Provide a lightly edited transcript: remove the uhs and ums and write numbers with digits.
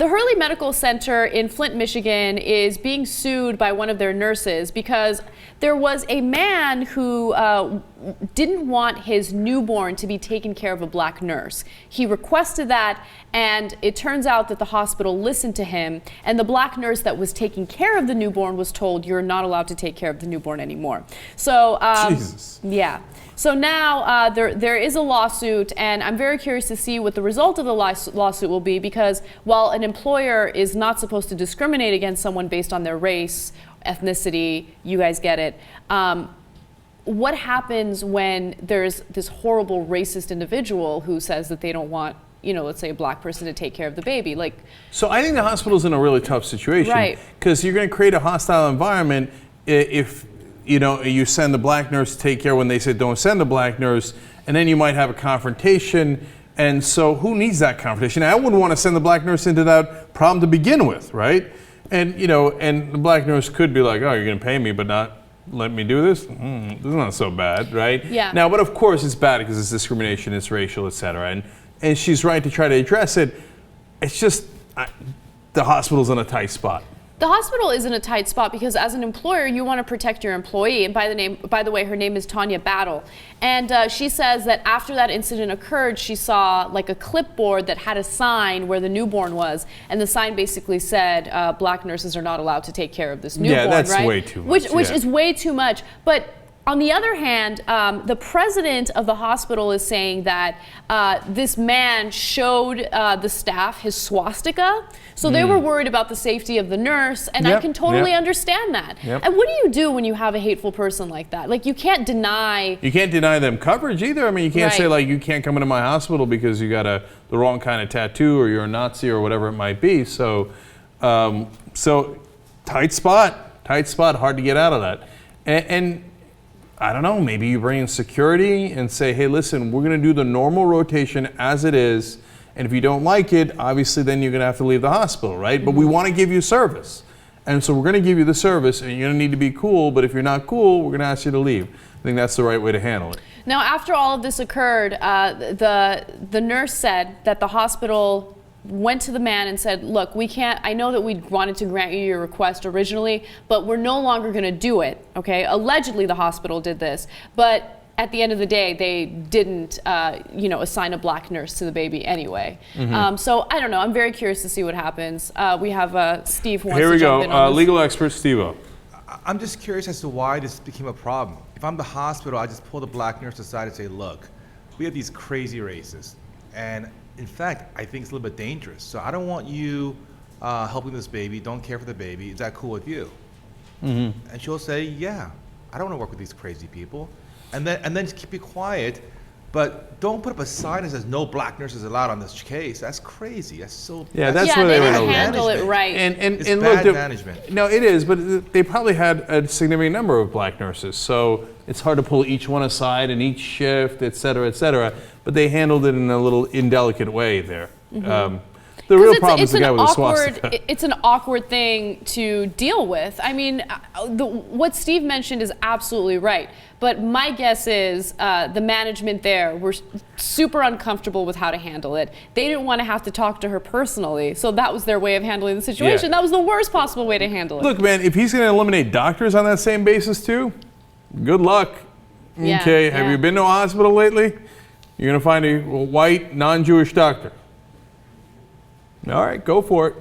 The Hurley Medical Center in Flint, Michigan is being sued by one of their nurses because there was a man who didn't want his newborn to be taken care of a black nurse. He requested that, and it turns out that the hospital listened to him, and the black nurse that was taking care of the newborn was told, you're not allowed to take care of the newborn anymore. So, Jesus. Yeah. So now there is a lawsuit, and I'm very curious to see what the result of the lawsuit will be, because while an employer is not supposed to discriminate against someone based on their race, ethnicity, you guys get it, what happens when there's this horrible racist individual who says that they don't want, you know, let's say a black person to take care of the baby? Like, so I think the hospital's in a really tough situation, right? Because you're going to create a hostile environment if you know, you send the black nurse to take care when they say don't send the black nurse, and then you might have a confrontation. And so who needs that confrontation? I wouldn't want to send the black nurse into that problem to begin with, right? And you know, and the black nurse could be like, oh, you're going to pay me, but not let me do this? This is not so bad, right? Yeah. Now, but of course it's bad because it's discrimination, it's racial, et cetera. And she's right to try to address it. It's just the hospital's in a tight spot. The hospital is in a tight spot because as an employer, you want to protect your employee. And by the way, her name is Tonya Battle. And she says that after that incident occurred, she saw like a clipboard that had a sign where the newborn was. And the sign basically said, black nurses are not allowed to take care of this newborn, yeah, that's right? way too much. Which is way too much. But on the other hand, the president of the hospital is saying that this man showed the staff his swastika. So they were worried about the safety of the nurse, and I can totally understand that. And what do you do when you have a hateful person like that? Like, you can't deny... You can't deny them coverage either. I mean, you can't say, like, you can't come into my hospital because you got the wrong kind of tattoo or you're a Nazi or whatever it might be. So, tight spot, hard to get out of that. And I don't know, maybe you bring in security and say, hey, listen, we're going to do the normal rotation as it is. And if you don't like it, obviously then you're going to have to leave the hospital, right? But we want to give you service. And so we're going to give you the service, and you're going to need to be cool. But if you're not cool, we're going to ask you to leave. I think that's the right way to handle it. Now, after all of this occurred, the nurse said that the hospital went to the man and said, look, we can't, I know that we wanted to grant you your request originally, but we're no longer going to do it, okay? Allegedly, the hospital did this, but at the end of the day, they didn't, assign a black nurse to the baby anyway. So I don't know. I'm very curious to see what happens. We have Steve who wants to jump in on this. Legal expert Steve-O. I'm just curious as to why this became a problem. If I'm the hospital, I just pull the black nurse aside and say, look, we have these crazy racists, and in fact, I think it's a little bit dangerous. So I don't want you helping this baby, don't care for the baby. Is that cool with you? And she'll say, yeah, I don't want to work with these crazy people. And then just keep it quiet, but don't put up a sign that says no black nurses allowed on this case. That's crazy. That's so. Yeah, that's where they didn't handle it right. It's and bad look, management. No, it is, but they probably had a significant number of black nurses, so it's hard to pull each one aside in each shift, et cetera, et cetera. But they handled it in a little indelicate way there. The real problem is the guy with the swastika. It's an awkward thing to deal with. I mean, what Steve mentioned is absolutely right. But my guess is the management there were super uncomfortable with how to handle it. They didn't want to have to talk to her personally, so that was their way of handling the situation. Yeah. That was the worst possible way to handle it. Look, man, if he's going to eliminate doctors on that same basis too, good luck. Yeah, okay, have you been to a hospital lately? You're going to find a white, non-Jewish doctor. All right, go for it.